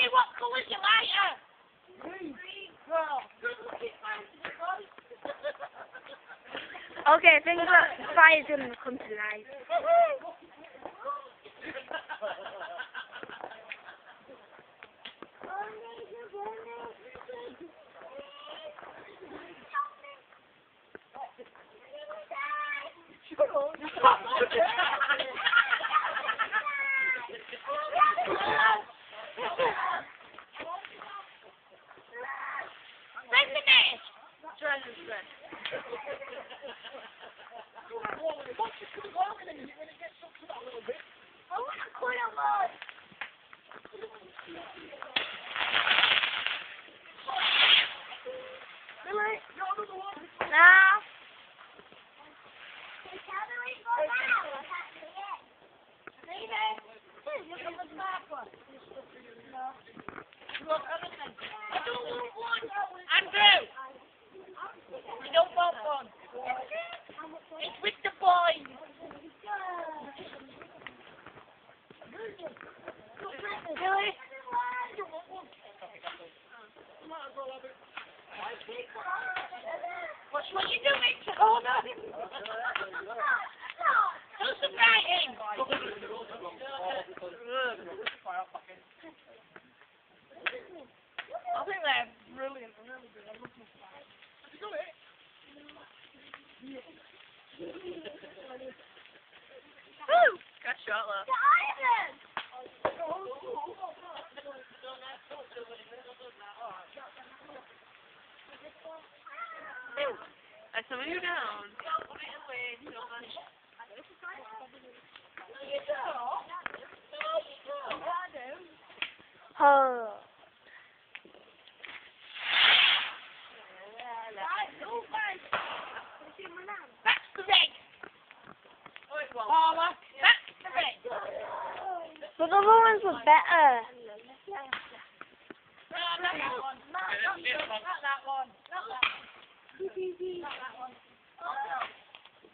me what colour's your lighter? Green. Okay, I think that fire's gonna come to life. Andrew! We don't want one. It's with the boys. Billy? What you doing? Oh, no. Do some writing. I think they're brilliant. Really good. I love them. Have you got it? Woo! Got shot, look. The iron! I saw you down. Put it away. Oh. That's the red. Oh, that's the red. But the other ones were better. Not that one. Not that one. Not that one.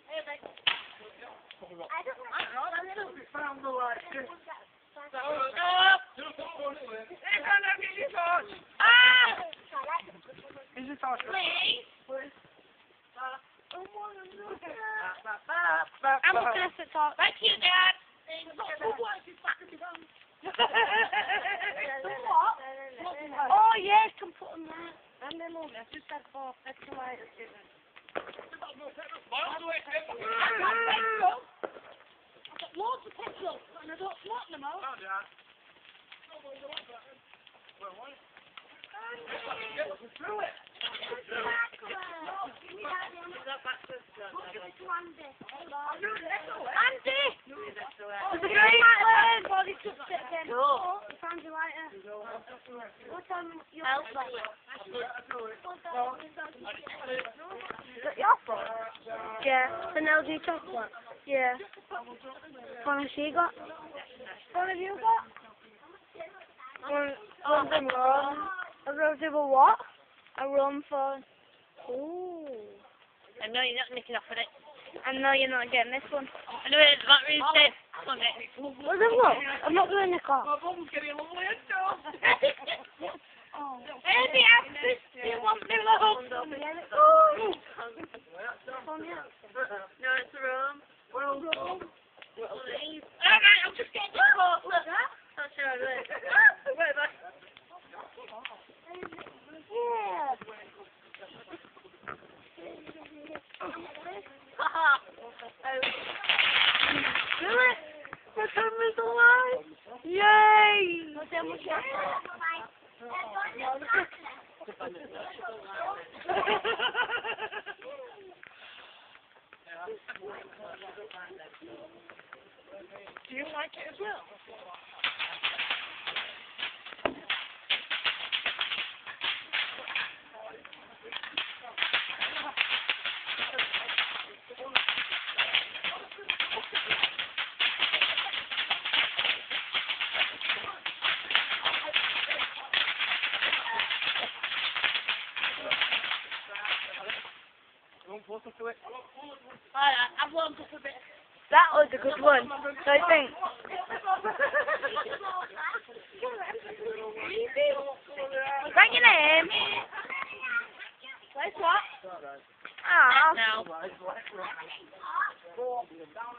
Hey, mate. I don't know. We found the light. Is it torch? Please. I'm not gonna sit talk. Thank you, Dad. Oh yes, can put them there. And then look, I just had 4 extra lighters. I've got loads of petrol and I don't smoke them all. Oh, Dad. Andy! There's a green light there. Body touched it again. Oh, you found your lighter. What's on your phone? Is that your phone? Yeah. An LG chocolate? Yeah. What has she got? What have you got? One from rum. A rosy with what? A rum phone. Ooh. I know you're not nicking off with it. I know you're not getting this one. I know the battery's dead. Come on, mate. Well, then look. I'm not doing the car. My mum's getting a lovely head job. Hey, the actress, do you want me alone? Oh. No, it's the room. Well, alright, I'm just getting the coat. Look, that's your idea. Wait, back. Yeah. Do it! My camera's alive! Yay! Do you like it as well? I've warmed up a bit. That was a good one. So I think. Down